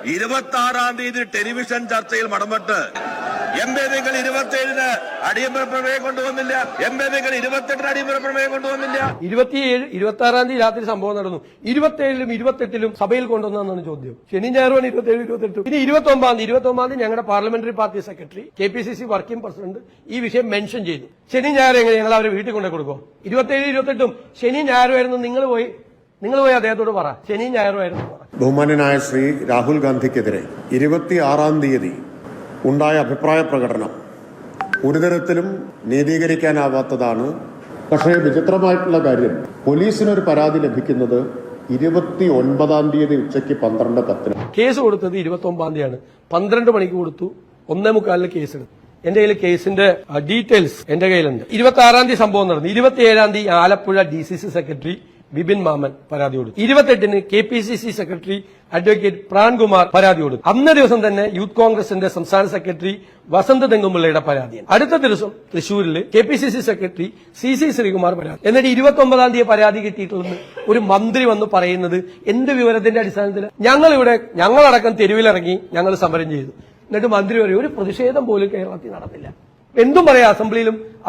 26-ാം തീയതി ടെലിവിഷൻ ചർച്ചയിൽ മടമ്പെട്ട് നിങ്ങൾ 27-ന് അടിയന്തര പ്രമേയം കൊണ്ടുവന്നില്ല, നിങ്ങൾ 28-ന് അടിയന്തര പ്രമേയം കൊണ്ടുവന്നില്ല. 27, 26-ാം തീയതി രാത്രി സംഭവം നടന്നു. 27-ലും 28-ലും സഭയിൽ കൊണ്ടുവന്നാണ് ചോദ്യം. ശനി ഞായറുമാണ് 27, 28. ഇനി 29-ാം തീയതി ഞങ്ങളുടെ parliamentary party secretary, KPCC working president ഈ വിഷയം മെൻഷൻ ചെയ്തു. ശനി ഞായർ എങ്ങനെ ഞങ്ങൾ അവരെ വീട്ടിൽ കൊണ്ടു കൊടുക്കുമോ? 27, 28-ഉം ശനി ഞായറുമായിരുന്നു. നിങ്ങൾ പോയി അദ്ദേഹത്തോട് പറ, ശനി ഞായറുമായിരുന്നു. ബഹുമാന്യനായ ശ്രീ രാഹുൽ ഗാന്ധിക്കെതിരെ 26-ാം തീയതി ഉണ്ടായ അഭിപ്രായ പ്രകടനം ഒരു തരത്തിലും നീതീകരിക്കാനാവാത്തതാണ്. പക്ഷേ വിചിത്രമായിട്ടുള്ള കാര്യം, പോലീസിനൊരു പരാതി ലഭിക്കുന്നത് 29-ാം തീയതി ഉച്ചയ്ക്ക് 12:10. കേസ് കൊടുത്തത് 29-ാം തീയതിയാണ്. 12 മണിക്ക് കൊടുത്തു, 1:45 കേസെടുത്തു. എന്റെ കയ്യിൽ കേസിന്റെ ഡീറ്റെയിൽസ് എന്റെ കയ്യിലുണ്ട്. 26-ാം തീയതി സംഭവം നടന്നു. 27-ാം തീയതി ആലപ്പുഴ DCC സെക്രട്ടറി ബിപിൻ മാമൻ പരാതി കൊടുത്തു. 28-ന് KPCC സെക്രട്ടറി അഡ്വക്കേറ്റ് പ്രാൺകുമാർ പരാതി കൊടുത്തു. അന്നേ ദിവസം തന്നെ യൂത്ത് കോൺഗ്രസിന്റെ സംസ്ഥാന സെക്രട്ടറി വസന്ത് തെങ്ങുമുള്ളയുടെ പരാതിയാണ്. അടുത്ത ദിവസം തൃശൂരിൽ KPCC സെക്രട്ടറി CC ശ്രീകുമാർ പരാതി. എന്നിട്ട് 29-ാം തീയതി പരാതി കിട്ടിയിട്ടുള്ളത് ഒരു മന്ത്രി വന്ന് പറയുന്നത് എന്ത് വിവരത്തിന്റെ അടിസ്ഥാനത്തിൽ? ഞങ്ങളടക്കം തെരുവിലിറങ്ങി ഞങ്ങൾ സമരം ചെയ്തു. എന്നിട്ട് മന്ത്രി പറയും ഒരു പ്രതിഷേധം പോലും കേരളത്തിൽ നടന്നില്ല. എന്തും പറയാം,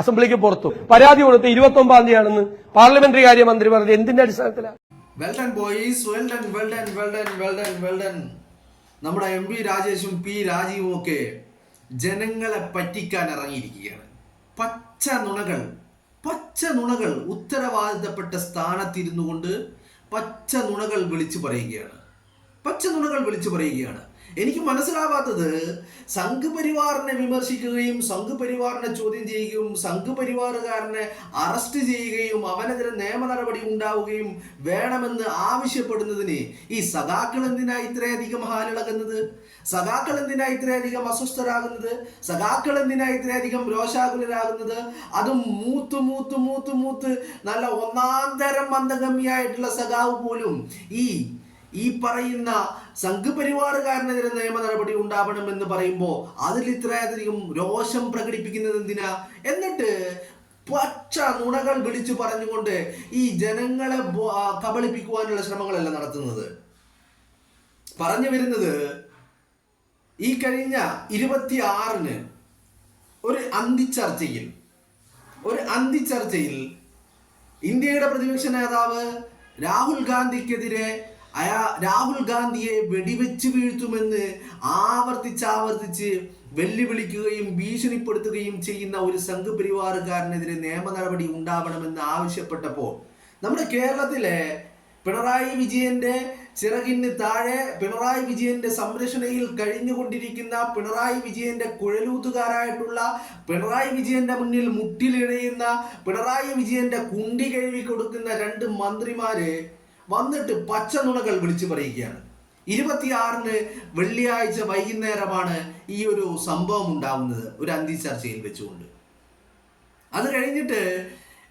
അസംബ്ലിക്ക് പുറത്തും. പരാതി കൊടുത്ത് 29-ാം തീയതിയാണെന്ന് പാർലമെന്ററി കാര്യ മന്ത്രി പറഞ്ഞത് എന്തിന്റെ അടിസ്ഥാനത്തിലാണ്? Well done boys, well done. നമ്മുടെ MP രാജേഷും P രാജീവും ഒക്കെ ജനങ്ങളെ പറ്റിക്കാൻ ഇറങ്ങിയിരിക്കുകയാണ്. പച്ച നുണകൾ ഉത്തരവാദിത്തപ്പെട്ട സ്ഥാനത്തിരുന്നു കൊണ്ട് പച്ച നുണകൾ വിളിച്ചു പറയുകയാണ്. എനിക്ക് മനസ്സിലാവാത്തത്, സംഘപരിവാറിനെ വിമർശിക്കുകയും സംഘപരിവാറിനെ ചോദ്യം ചെയ്യുകയും സംഘപരിവാറുകാരനെ അറസ്റ്റ് ചെയ്യുകയും അവനെതിരെ നിയമ നടപടി ഉണ്ടാവുകയും വേണമെന്ന് ആവശ്യപ്പെടുന്നതിന് ഈ സഖാക്കൾ എന്തിനാ ഇത്രയധികം ഹാലിളകുന്നത്? സഖാക്കൾ എന്തിനാ ഇത്രയധികം അസ്വസ്ഥരാകുന്നത്? സഖാക്കൾ എന്തിനാ ഇത്രയധികം രോഷാകുലരാകുന്നത്? അതും മൂത്ത് നല്ല ഒന്നാന്തരം മന്ദഗമ്യായിട്ടുള്ള സഖാവ് പോലും ഈ പറയുന്ന സംഘപരിവാറുകാരനെതിരെ നിയമ നടപടി ഉണ്ടാവണമെന്ന് പറയുമ്പോൾ അതിൽ ഇത്രയധികം രോഷം പ്രകടിപ്പിക്കുന്നത് എന്തിനാ? എന്നിട്ട് പച്ച നുണകൾ വിളിച്ചു പറഞ്ഞുകൊണ്ട് ഈ ജനങ്ങളെ കബളിപ്പിക്കുവാനുള്ള ശ്രമങ്ങളല്ല നടത്തുന്നത്. പറഞ്ഞു വരുന്നത്, ഈ കഴിഞ്ഞ 26-ന് ഒരു അന്തിച്ചർച്ചയിൽ ഇന്ത്യയുടെ പ്രതിപക്ഷ നേതാവ് രാഹുൽ ഗാന്ധിയെ വെടിവെച്ച് വീഴ്ത്തുമെന്ന് ആവർത്തിച്ച് വെല്ലുവിളിക്കുകയും ഭീഷണിപ്പെടുത്തുകയും ചെയ്യുന്ന ഒരു സംഘപരിവാറുകാരനെതിരെ നിയമ നടപടി ഉണ്ടാവണമെന്ന് ആവശ്യപ്പെട്ടപ്പോൾ നമ്മുടെ കേരളത്തിലെ പിണറായി വിജയന്റെ ചിറകിന് താഴെ, പിണറായി വിജയന്റെ സംരക്ഷണയിൽ കഴിഞ്ഞുകൊണ്ടിരിക്കുന്ന, പിണറായി വിജയന്റെ കുഴലൂത്തുകാരായിട്ടുള്ള, പിണറായി വിജയന്റെ മുന്നിൽ മുട്ടിലിഴയുന്ന, പിണറായി വിജയന്റെ കുണ്ടി കഴുകി കൊടുക്കുന്ന 2 മന്ത്രിമാര് വന്നിട്ട് പച്ച നുണകൾ വിളിച്ചു പറയുകയാണ്. 26-ന് വെള്ളിയാഴ്ച വൈകുന്നേരമാണ് ഈ ഒരു സംഭവം ഉണ്ടാവുന്നത്, ഒരു അന്തിച്ചർച്ചയിൽ വെച്ചുകൊണ്ട്. അത് കഴിഞ്ഞിട്ട്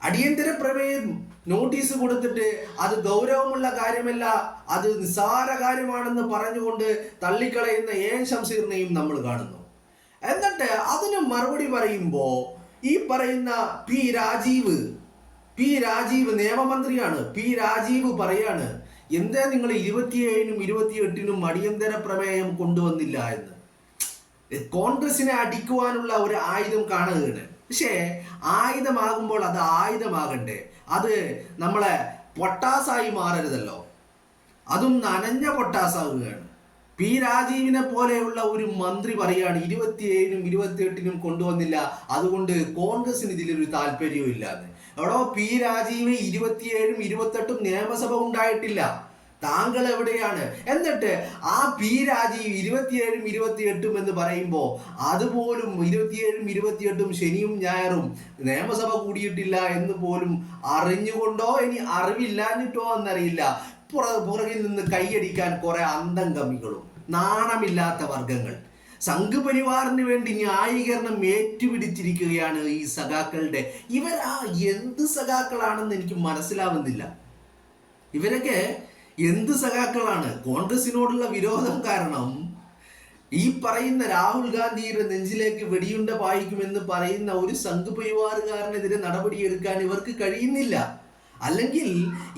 അടിയന്തര പ്രമേയം നോട്ടീസ് കൊടുത്തിട്ട് അത് ഗൗരവമുള്ള കാര്യമല്ല, അത് നിസ്സാര കാര്യമാണെന്ന് പറഞ്ഞുകൊണ്ട് തള്ളിക്കളയുന്ന ശംസീറിനെയും നമ്മൾ കാണുന്നു. എന്നിട്ട് അതിന് മറുപടി പറയുമ്പോൾ ഈ പറയുന്ന പി രാജീവ് നിയമമന്ത്രിയാണ്. P രാജീവ് പറയാണ്, എന്താ നിങ്ങൾ 27-നും 28-നും അടിയന്തര പ്രമേയം കൊണ്ടുവന്നില്ല എന്ന്. കോൺഗ്രസിനെ അടിക്കുവാനുള്ള ഒരു ആയുധം കാണുകയാണ്. പക്ഷേ ആയുധമാകുമ്പോൾ അത് ആയുധമാകണ്ടേ, അത് നമ്മളെ പൊട്ടാസായി മാറരുതല്ലോ. അതും നനഞ്ഞ പൊട്ടാസാവുകയാണ്. P രാജീവിനെ പോലെയുള്ള ഒരു മന്ത്രി പറയാണ് 27-നും 28-നും കൊണ്ടുവന്നില്ല, അതുകൊണ്ട് കോൺഗ്രസിന് ഇതിലൊരു താല്പര്യവും ഇല്ലാന്ന്. എവിടോ P രാജീവ് 27-നും 28-ഉം നിയമസഭ ഉണ്ടായിട്ടില്ല, താങ്കൾ എവിടെയാണ്? എന്നിട്ട് ആ P രാജീവ് 27-നും 28-ഉം എന്ന് പറയുമ്പോൾ അതുപോലും 27-നും 28-ഉം ശനിയും ഞായറും നിയമസഭ കൂടിയിട്ടില്ല എന്ന് പോലും അറിഞ്ഞുകൊണ്ടോ ഇനി അറിവില്ലാഞ്ഞിട്ടോ എന്നറിയില്ല പുറകിൽ നിന്ന് കൈയടിക്കാൻ കുറെ അന്തംഗമികളും നാണമില്ലാത്ത വർഗങ്ങൾ സംഘപരിവാറിന് വേണ്ടി ന്യായീകരണം ഏറ്റുപിടിച്ചിരിക്കുകയാണ് ഈ സഖാക്കളുടെ. ഇവരാ എന്ത് സഖാക്കളാണെന്ന് എനിക്ക് മനസ്സിലാവുന്നില്ല. ഇവരൊക്കെ എന്ത് സഖാക്കളാണ്? കോൺഗ്രസിനോടുള്ള വിരോധം കാരണം ഈ പറയുന്ന രാഹുൽ ഗാന്ധിയുടെ നെഞ്ചിലേക്ക് വെടിയുണ്ട പായിക്കുമെന്ന് പറയുന്ന ഒരു സംഘപരിവാറുകാരനെതിരെ നടപടിയെടുക്കാൻ ഇവർക്ക് കഴിയുന്നില്ല. അല്ലെങ്കിൽ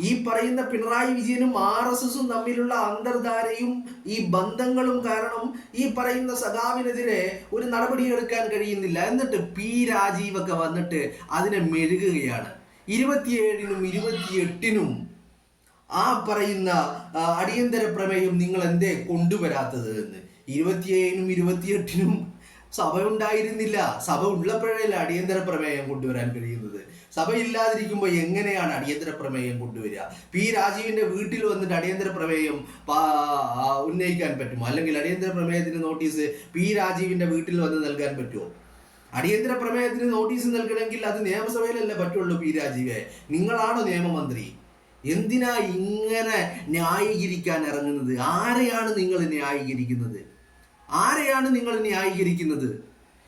ഈ പറയുന്ന പിണറായി വിജയനും RSSും തമ്മിലുള്ള അന്തർധാരയും ഈ ബന്ധങ്ങളും കാരണം ഈ പറയുന്ന സഖാവിനെതിരെ ഒരു നടപടി എടുക്കാൻ കഴിയുന്നില്ല. എന്നിട്ട് പി രാജീവൊക്കെ വന്നിട്ട് അതിനെ മെഴുകുകയാണ്. 27-നും 28-നും ആ പറയുന്ന അടിയന്തര പ്രമേയം നിങ്ങൾ എന്തേ കൊണ്ടുവരാത്തത് എന്ന്. 27-നും 28-നും സഭ ഉണ്ടായിരുന്നില്ല. സഭ ഉള്ളപ്പോഴല്ല അടിയന്തര പ്രമേയം കൊണ്ടുവരാൻ കഴിയുന്നത്. സഭ ഇല്ലാതിരിക്കുമ്പോൾ എങ്ങനെയാണ് അടിയന്തര പ്രമേയം കൊണ്ടുവരിക? പി രാജീവിന്റെ വീട്ടിൽ വന്നിട്ട് അടിയന്തര പ്രമേയം ഉന്നയിക്കാൻ പറ്റുമോ? അല്ലെങ്കിൽ അടിയന്തര പ്രമേയത്തിന് നോട്ടീസ് പി രാജീവിന്റെ വീട്ടിൽ വന്ന് നൽകാൻ പറ്റുമോ? അടിയന്തര പ്രമേയത്തിന് നോട്ടീസ് നൽകണമെങ്കിൽ അത് നിയമസഭയിലല്ലേ പറ്റുള്ളൂ. പി രാജീവേ, നിങ്ങളാണോ നിയമമന്ത്രി? എന്തിനാ ഇങ്ങനെ ന്യായീകരിക്കാൻ ഇറങ്ങുന്നത്? ആരെയാണ് നിങ്ങൾ ന്യായീകരിക്കുന്നത്? ആരെയാണ് നിങ്ങൾ ന്യായീകരിക്കുന്നത്?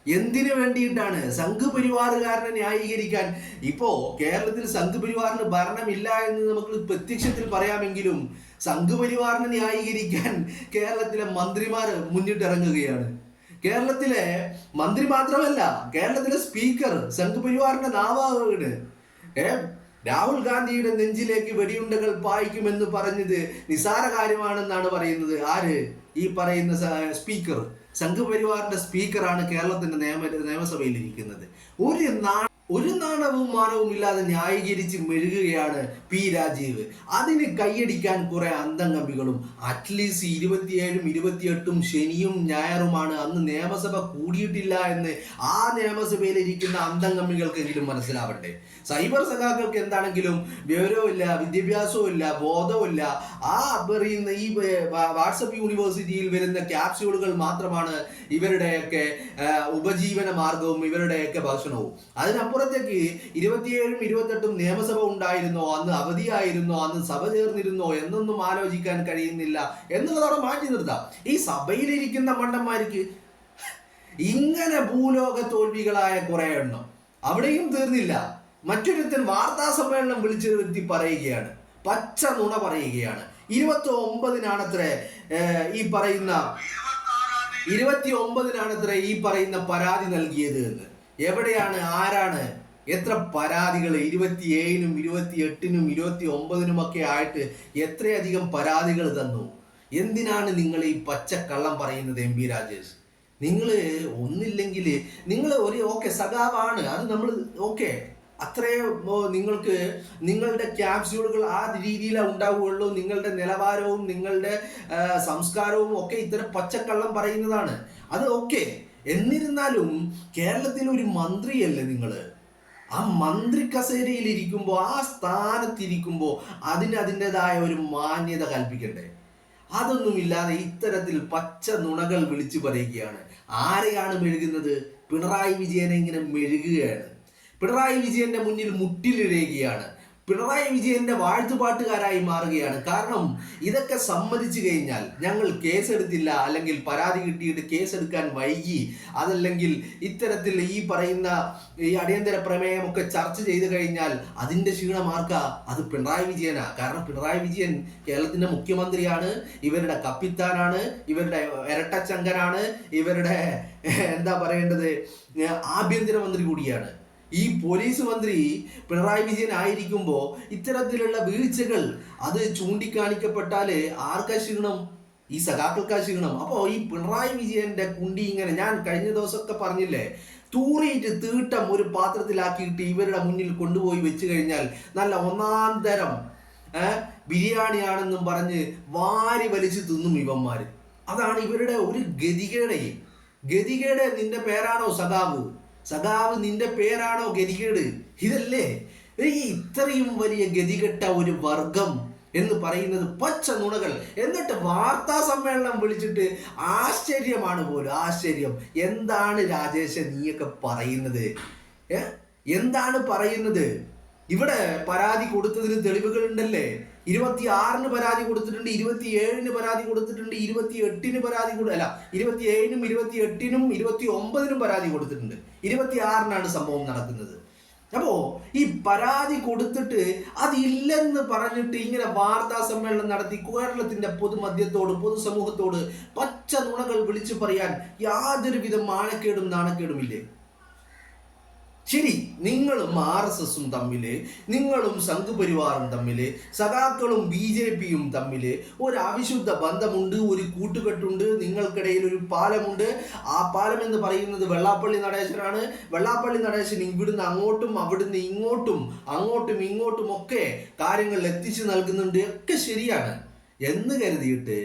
എന്തിനു വേണ്ടിയിട്ടാണ്? സംഘപരിവാറുകാരനെ ന്യായീകരിക്കാൻ. ഇപ്പോ കേരളത്തിൽ സംഘപരിവാറിന് ഭരണമില്ല എന്ന് നമുക്ക് പ്രത്യക്ഷത്തിൽ പറയാമെങ്കിലും സംഘപരിവാറിനെ ന്യായീകരിക്കാൻ കേരളത്തിലെ മന്ത്രിമാർ മുന്നിട്ടിറങ്ങുകയാണ്. കേരളത്തിലെ മന്ത്രി മാത്രമല്ല, കേരളത്തിലെ സ്പീക്കർ സംഘപരിവാറിന്റെ നാവാണ്. രാഹുൽ ഗാന്ധിയുടെ നെഞ്ചിലേക്ക് വെടിയുണ്ടകൾ പായിക്കുമെന്ന് പറഞ്ഞത് നിസാര കാര്യമാണെന്നാണ് പറയുന്നത്. ആര്? ഈ പറയുന്ന സ്പീക്കർ, സംഘപരിവാറിന്റെ സ്പീക്കറാണ് കേരളത്തിന്റെ നിയമസഭയിൽ ഇരിക്കുന്നത്. ഒരു നാണവും മാനവും ഇല്ലാതെ ന്യായീകരിച്ച് മെഴുകുകയാണ് പി രാജീവ്. അതിന് കൈയടിക്കാൻ കുറെ അന്തംഗമികളും. അറ്റ്ലീസ്റ്റ് 27-ഉം 28-ഉം ശനിയും ഞായറുമാണ്, അന്ന് നിയമസഭ കൂടിയിട്ടില്ല എന്ന് ആ നിയമസഭയിൽ ഇരിക്കുന്ന അന്തംഗമികൾക്കെങ്കിലും മനസ്സിലാവട്ടെ. സൈബർ സഖാക്കൾക്ക് എന്താണെങ്കിലും വിവരവും ഇല്ല, വിദ്യാഭ്യാസവും ഇല്ല, ബോധവും ഇല്ല. ആ പറയുന്ന ഈ വാട്സപ്പ് യൂണിവേഴ്സിറ്റിയിൽ വരുന്ന ക്യാപ്സ്യൂളുകൾ മാത്രമാണ് ഇവരുടെയൊക്കെ ഉപജീവന മാർഗവും ഇവരുടെയൊക്കെ ഭക്ഷണവും. അതിനപ്പുറത്തേക്ക് 27-ഉം 28-ഉം നിയമസഭ ഉണ്ടായിരുന്നോ, അന്ന് അവധിയായിരുന്നോ, അന്ന് സഭ ചേർന്നിരുന്നോ എന്നൊന്നും ആലോചിക്കാൻ കഴിയുന്നില്ല എന്നുള്ളതാണ് മാറ്റി നിർത്താം. ഈ സഭയിലിരിക്കുന്ന മണ്ടന്മാർക്ക് ഇങ്ങനെ ഭൂലോക തോൽവികളായ കുറെ എണ്ണം. അവിടെയും തീർന്നില്ല. മറ്റൊരുത്തൻ വാർത്താ സമ്മേളനം വിളിച്ചു വരുത്തി പറയുകയാണ്, പച്ച നുണ പറയുകയാണ്. 29-നാണത്രേ ഈ പറയുന്ന 29-നാണത്രേ ഈ പറയുന്ന പരാതി നൽകിയത് എന്ന്. എവിടെയാണ്? ആരാണ്? എത്ര പരാതികൾ? 27-നും 28-നും 29-നും ഒക്കെ ആയിട്ട് എത്രയധികം പരാതികൾ തന്നു. എന്തിനാണ് നിങ്ങൾ ഈ പച്ചക്കള്ളം പറയുന്നത്? MP രാജേഷ്, നിങ്ങൾ ഒന്നില്ലെങ്കിൽ നിങ്ങൾ ഒരു സഖാവാണ്, അത് നമ്മൾ അത്രയോ നിങ്ങൾക്ക് നിങ്ങളുടെ ക്യാപ്സ്യൂളുകൾ ആ രീതിയിലാണ് ഉണ്ടാവുകയുള്ളൂ. നിങ്ങളുടെ നിലവാരവും നിങ്ങളുടെ സംസ്കാരവും ഒക്കെ ഇത്തരം പച്ചക്കള്ളം പറയുന്നതാണ്. അത് എന്നിരുന്നാലും കേരളത്തിലെ ഒരു മന്ത്രിയല്ലേ നിങ്ങൾ? ആ മന്ത്രി കസേരയിൽ ഇരിക്കുമ്പോൾ, ആ സ്ഥാനത്തിരിക്കുമ്പോൾ അതിൻ്റെതായ ഒരു മാന്യത കൽപ്പിക്കണ്ടേ? അതൊന്നുമില്ലാതെ ഇത്തരത്തിൽ പച്ച നുണകൾ വിളിച്ചു പറയുകയാണ്. ആരെയാണ് മെഴുകുന്നത്? പിണറായി വിജയനെ ഇങ്ങനെ മെഴുകുകയാണ്. പിണറായി വിജയന്റെ മുന്നിൽ മുട്ടിലിഴയുകയാണ്. പിണറായി വിജയന്റെ വാഴ്ത്തുപാട്ടുകാരായി മാറുകയാണ്. കാരണം ഇതൊക്കെ സമ്മതിച്ചു കഴിഞ്ഞാൽ, ഞങ്ങൾ കേസെടുത്തില്ല, അല്ലെങ്കിൽ പരാതി കിട്ടിയിട്ട് കേസെടുക്കാൻ വൈകി, അതല്ലെങ്കിൽ ഇത്തരത്തിൽ ഈ പറയുന്ന ഈ അടിയന്തര പ്രമേയമൊക്കെ ചർച്ച ചെയ്ത് കഴിഞ്ഞാൽ അതിന്റെ ക്ഷീണം ആർക്കാ? അത് പിണറായി വിജയനാ. കാരണം പിണറായി വിജയൻ കേരളത്തിന്റെ മുഖ്യമന്ത്രിയാണ്, ഇവരുടെ കപ്പിത്താനാണ്, ഇവരുടെ ഇരട്ടച്ചങ്കനാണ്, ഇവരുടെ എന്താ പറയേണ്ടത്, ആഭ്യന്തരമന്ത്രി കൂടിയാണ്. ഈ പോലീസ് മന്ത്രി പിണറായി വിജയൻ ആയിരിക്കുമ്പോൾ ഇത്തരത്തിലുള്ള വീഴ്ചകൾ അത് ചൂണ്ടിക്കാണിക്കപ്പെട്ടാല് ആർക്കാ ക്ഷീണം? ഈ സഖാക്കൾക്കാ ക്ഷീണം. അപ്പോൾ ഈ പിണറായി വിജയന്റെ കുണ്ടി ഇങ്ങനെ, ഞാൻ കഴിഞ്ഞ ദിവസമൊക്കെ പറഞ്ഞില്ലേ, തൂറിയിട്ട് തീട്ടം ഒരു പാത്രത്തിലാക്കിയിട്ട് ഇവരുടെ മുന്നിൽ കൊണ്ടുപോയി വെച്ച് കഴിഞ്ഞാൽ നല്ല ഒന്നാം തരം ബിരിയാണിയാണെന്നും പറഞ്ഞ് വാരി വലിച്ചു തിന്നും ഇവന്മാര്. അതാണ് ഇവരുടെ ഒരു ഗതികേട്. നിന്റെ പേരാണോ സഖാവ്? സഖാവ് നിന്റെ പേരാണോ ഗതികേട്? ഇതല്ലേ ഈ ഇത്രയും വലിയ ഗതികെട്ട ഒരു വർഗം എന്ന് പറയുന്നത്? പച്ച നുണകൾ. എന്നിട്ട് വാർത്താ സമ്മേളനം വിളിച്ചിട്ട് ആശ്ചര്യമാണ് പോലും, ആശ്ചര്യം. എന്താണ് രാജേഷ് നീയൊക്കെ പറയുന്നത്? എന്താണ് പറയുന്നത്? ഇവിടെ പരാതി കൊടുത്തതിന് തെളിവുകൾ ഉണ്ടല്ലേ? 26-ന് പരാതി കൊടുത്തിട്ടുണ്ട്, 27-ന് പരാതി കൊടുത്തിട്ടുണ്ട്, 28-ന് പരാതി 27-നും 28-നും 29-നും പരാതി കൊടുത്തിട്ടുണ്ട്. 26-നാണ് സംഭവം നടക്കുന്നത്. അപ്പോ ഈ പരാതി കൊടുത്തിട്ട് അതില്ലെന്ന് പറഞ്ഞിട്ട് ഇങ്ങനെ വാർത്താ സമ്മേളനം നടത്തി കേരളത്തിന്റെ പൊതുമധ്യത്തോട്, പൊതുസമൂഹത്തോട് പച്ച നുണകൾ വിളിച്ചു പറയാൻ യാതൊരുവിധ മാനക്കേടും നാണക്കേടുമില്ലേ? ശരി, നിങ്ങളും RSSും തമ്മില്, നിങ്ങളും സംഘപരിവാറും തമ്മില്, സഖാക്കളും BJPയും തമ്മില് ഒരു അവിശുദ്ധ ബന്ധമുണ്ട്, ഒരു കൂട്ടുകെട്ടുണ്ട്, നിങ്ങൾക്കിടയിൽ ഒരു പാലമുണ്ട്. ആ പാലം എന്ന് പറയുന്നത് വെള്ളാപ്പള്ളി നടേശനാണ്. വെള്ളാപ്പള്ളി നടേശൻ ഇവിടുന്ന് അങ്ങോട്ടും അവിടുന്ന് ഇങ്ങോട്ടും അങ്ങോട്ടും ഇങ്ങോട്ടും ഒക്കെ കാര്യങ്ങൾ എത്തിച്ചു നൽകുന്നുണ്ട്. ഒക്കെ ശരിയാണ് എന്ന് കരുതിയിട്ട്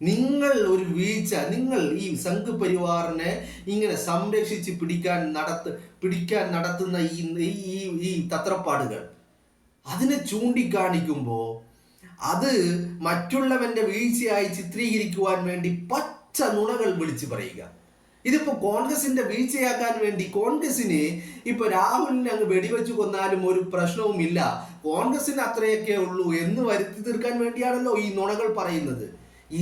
നിങ്ങൾ ഒരു വീഴ്ച, നിങ്ങൾ ഈ സംഘപരിവാറിനെ ഇങ്ങനെ സംരക്ഷിച്ച് പിടിക്കാൻ നടത്തുന്ന ഈ തത്രപ്പാടുകൾ അതിനെ ചൂണ്ടിക്കാണിക്കുമ്പോൾ അത് മറ്റുള്ളവന്റെ വീഴ്ചയായി ചിത്രീകരിക്കുവാൻ വേണ്ടി പച്ച നുണകൾ വിളിച്ചു പറയുക. ഇതിപ്പോ കോൺഗ്രസിന്റെ വീഴ്ചയാക്കാൻ വേണ്ടി കോൺഗ്രസിന് ഇപ്പൊ രാഹുലിനെ അങ്ങ് വെടിവെച്ച് കൊന്നാലും ഒരു പ്രശ്നവുമില്ല, കോൺഗ്രസിന് അത്രയൊക്കെ ഉള്ളൂ എന്ന് വരുത്തി തീർക്കാൻ വേണ്ടിയാണല്ലോ ഈ നുണകൾ പറയുന്നത്.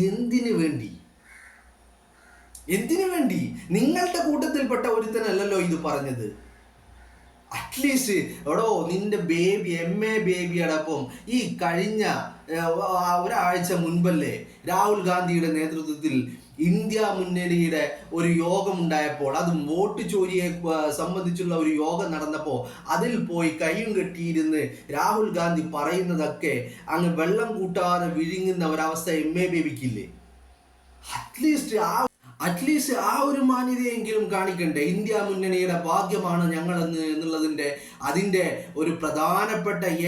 എന്തിനു വേണ്ടി? നിങ്ങളുടെ കൂട്ടത്തിൽപ്പെട്ട ഒരുത്തനല്ലല്ലോ ഇത് പറഞ്ഞത്. അറ്റ്ലീസ്റ്റ് എടോ, നിന്റെ ബേബി MA ബേബിയോടൊപ്പം ഈ കഴിഞ്ഞ ഒരാഴ്ച മുൻപല്ലേ രാഹുൽ ഗാന്ധിയുടെ നേതൃത്വത്തിൽ ഇന്ത്യ മുന്നണിയുടെ ഒരു യോഗം ഉണ്ടായപ്പോൾ, അതും വോട്ട് ചോരിയെ സംബന്ധിച്ചുള്ള ഒരു യോഗം നടന്നപ്പോൾ അതിൽ പോയി കയ്യും കെട്ടിയിരുന്ന് രാഹുൽ ഗാന്ധി പറയുന്നതൊക്കെ അങ്ങ് വെള്ളം കൂട്ടാതെ വിഴുങ്ങുന്ന ഒരവസ്ഥ MA ബേബിക്കില്ലേ? അറ്റ്ലീസ്റ്റ് ആ ഒരു മാന്യതയെങ്കിലും കാണിക്കണ്ടേ? ഇന്ത്യ മുന്നണിയുടെ ഭാഗ്യമാണ് ഞങ്ങളെന്ന് എന്നുള്ളതിൻ്റെ അതിൻ്റെ ഒരു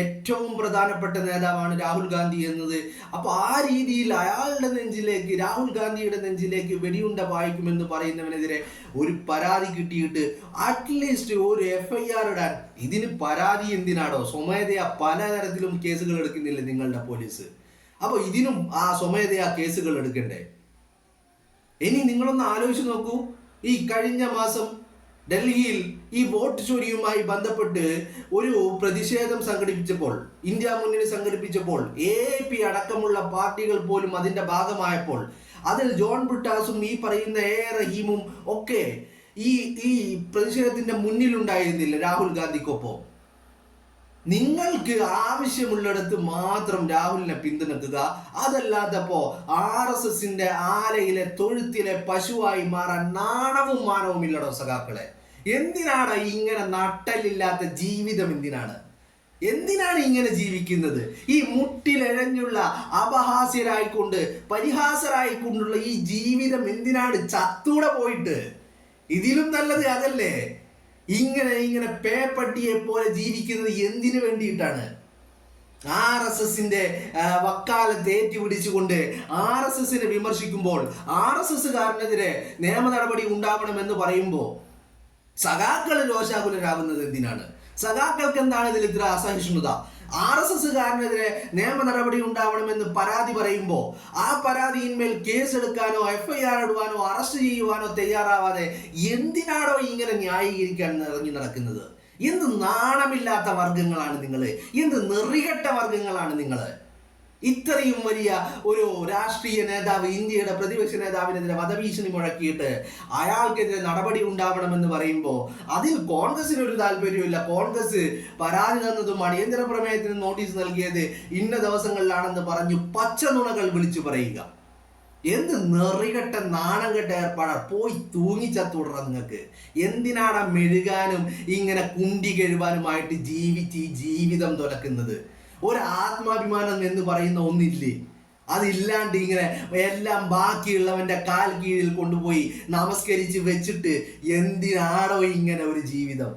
ഏറ്റവും പ്രധാനപ്പെട്ട നേതാവാണ് രാഹുൽ ഗാന്ധി എന്നത്. അപ്പോൾ ആ രീതിയിൽ അയാളുടെ നെഞ്ചിലേക്ക്, രാഹുൽ ഗാന്ധിയുടെ നെഞ്ചിലേക്ക് വെടിയുണ്ട പായിക്കുമെന്ന് പറയുന്നവനെതിരെ ഒരു പരാതി കിട്ടിയിട്ട് അറ്റ്ലീസ്റ്റ് ഒരു FIR ഇടാൻ. ഇതിന് പരാതി എന്തിനാണോ? സ്വമേധയാ പലതരത്തിലും കേസുകൾ എടുക്കുന്നില്ലേ നിങ്ങളുടെ പോലീസ്? അപ്പോൾ ഇതിനും ആ സ്വമേധയാ കേസുകൾ എടുക്കണ്ടേ? ഇനി നിങ്ങളൊന്ന് ആലോചിച്ച് നോക്കൂ, ഈ കഴിഞ്ഞ മാസം ഡൽഹിയിൽ ഈ വോട്ട് ചോരിയുമായി ബന്ധപ്പെട്ട് ഒരു പ്രതിഷേധം സംഘടിപ്പിച്ചപ്പോൾ, ഇന്ത്യ മുന്നണി സംഘടിപ്പിച്ചപ്പോൾ, AAP അടക്കമുള്ള പാർട്ടികൾ പോലും അതിന്റെ ഭാഗമായപ്പോൾ അതിൽ ജോൺ ബ്രിട്ടാസും ഈ പറയുന്ന റഹീമും ഒക്കെ ഈ പ്രതിഷേധത്തിന്റെ മുന്നിലുണ്ടായിരുന്നില്ല രാഹുൽ ഗാന്ധിക്കൊപ്പം. നിങ്ങൾക്ക് ആവശ്യമുള്ളിടത്ത് മാത്രം രാഹുലിനെ പിന്തുണക്കുക, അതല്ലാത്തപ്പോ RSSന്റെ ആലയിലെ തൊഴുത്തിലെ പശുവായി മാറാൻ നാണവും മാനവും ഇല്ലടോ സഖാക്കളെ. എന്തിനാണ് ഇങ്ങനെ നട്ടലില്ലാത്ത ജീവിതം? എന്തിനാണ് ഇങ്ങനെ ജീവിക്കുന്നത്? ഈ മുട്ടിലെഴഞ്ഞുള്ള അപഹാസ്യരായിക്കൊണ്ട് പരിഹാസരായിക്കൊണ്ടുള്ള ഈ ജീവിതം എന്തിനാണ്? ചത്തൂടെ പോയിട്ട് ഇതിലും നല്ലത് അതല്ലേ? ഇങ്ങനെ പേപ്പട്ടിയെ പോലെ ജീവിക്കുന്നത് എന്തിനു വേണ്ടിയിട്ടാണ്? RSSന്റെ വക്കാലത്ത് ഏറ്റുപിടിച്ചുകൊണ്ട് RSSനെ വിമർശിക്കുമ്പോൾ, RSSകാരനെതിരെ നിയമ നടപടി ഉണ്ടാവണമെന്ന് പറയുമ്പോൾ സഖാക്കൾ രോഷാകുലരാകുന്നത് എന്തിനാണ്? സഖാക്കൾക്ക് എന്താണ് ഇതിൽ ഇത്ര അസഹിഷ്ണുത? RSSകാരനെതിരെ നിയമ നടപടി ഉണ്ടാവണമെന്ന് പരാതി പറയുമ്പോൾ ആ പരാതിയിന്മേൽ കേസെടുക്കാനോ FIR ഇടുവാനോ അറസ്റ്റ് ചെയ്യുവാനോ തയ്യാറാവാതെ എന്തിനാണോ ഇങ്ങനെ ന്യായീകരിക്കാൻ ഇറങ്ങി നടക്കുന്നത്? എന്ത് നാണമില്ലാത്ത വർഗങ്ങളാണ് നിങ്ങൾ? എന്ത് നെറികെട്ട വർഗങ്ങളാണ് നിങ്ങൾ? ഇത്രയും വലിയ ഒരു രാഷ്ട്രീയ നേതാവ് ഇന്ത്യയുടെ പ്രതിപക്ഷ നേതാവിനെതിരെ വധഭീഷണി മുഴക്കിയിട്ട് അയാൾക്കെതിരെ നടപടി ഉണ്ടാവണമെന്ന് പറയുമ്പോൾ അതിൽ കോൺഗ്രസിന് ഒരു താല്പര്യമില്ല. കോൺഗ്രസ് പരാതി തന്നതും അടിയന്തര പ്രമേയത്തിന് നോട്ടീസ് നൽകിയത് ഇന്ന ദിവസങ്ങളിലാണെന്ന് പറഞ്ഞു പച്ച നുണകൾ വിളിച്ചു പറയുക. എന്ത് നെറികെട്ട നാണം കെട്ട ഏർപ്പാടാ? പോയി തൂങ്ങിച്ചത്തുടറ നിങ്ങൾക്ക്. എന്തിനാണ് മെഴുകാനും ഇങ്ങനെ കുണ്ടി കഴിവാനുമായിട്ട് ജീവിച്ച് ഈ ജീവിതം തുലക്കുന്നത്? ഒരു ആത്മാഭിമാനം എന്ന് പറയുന്ന ഒന്നില്ലേ? അതില്ലാണ്ട് ഇങ്ങനെ എല്ലാം ബാക്കിയുള്ളവന്റെ കാൽ കീഴിൽ കൊണ്ടുപോയി നമസ്കരിച്ച് വെച്ചിട്ട് എന്തിനാണോ ഇങ്ങനെ ഒരു ജീവിതം?